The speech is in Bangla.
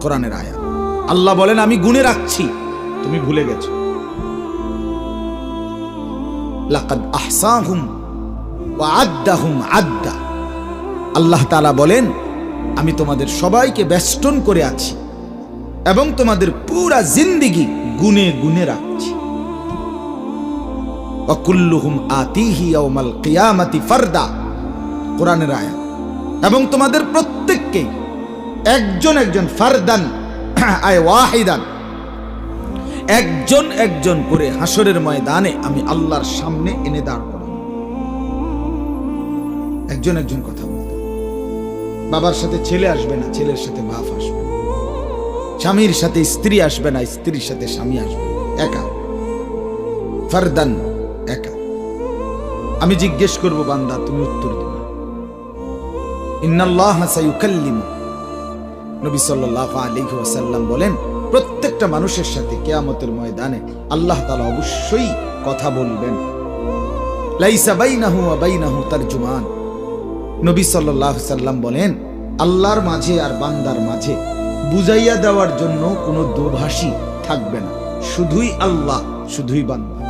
কোরআনের আয়াত। আল্লাহ বলেন আমি গুনে রাখছি, তুমি ভুলে গেছো। লাকাদ আহসাহুম ওয়া আদ্দাহুম আদ্দা। আল্লাহ তাআলা বলেন আমি তোমাদের সবাইকে বেষ্টন করে আছি এবং তোমাদের পুরা জিন্দেগি গুনে গুনে রাখছি। ওয়া কুল্লুহুম আতিহি ইয়াউমাল কিয়ামাতি ফারদা, কোরআনের আয়াত। এবং তোমাদের প্রত্যেককে একজন একজন, ফারদান আয় ওয়াহিদান, একজন একজন করে হাসরের ময়দানে আমি আল্লাহর সামনে এনে দাঁড় করাবো। একজন একজন কথা বলতে। বাবার সাথে ছেলে আসবে না, ছেলের সাথে বাপ আসবে না। স্বামীর সাথে স্ত্রী আসবে না, স্ত্রীর সাথে স্বামী আসবে না। একা, ফারদান, একা। আমি জিজ্ঞেস করব বান্দা, তুমি উত্তর দিবে। ইন্নাল্লাহা সায়ুকাল্লিমু, নবী সাল্লাল্লাহু আলাইহি ওয়াসাল্লাম বলেন প্রত্যেকটা মানুষের সাথে কিয়ামতের ময়দানে আল্লাহ তাআলা অবশ্যই কথা বলবেন। লাইসা বাইনাহু ওয়া বাইনাহু তারজুমান, নবী সাল্লাল্লাহু আলাইহি ওয়াসাল্লাম বলেন আল্লাহর মাঝে আর বান্দার মাঝে বুঝাইয়া দেওয়ার জন্য কোনো দোভাষী থাকবে না, শুধুই আল্লাহ, শুধুই বান্দা।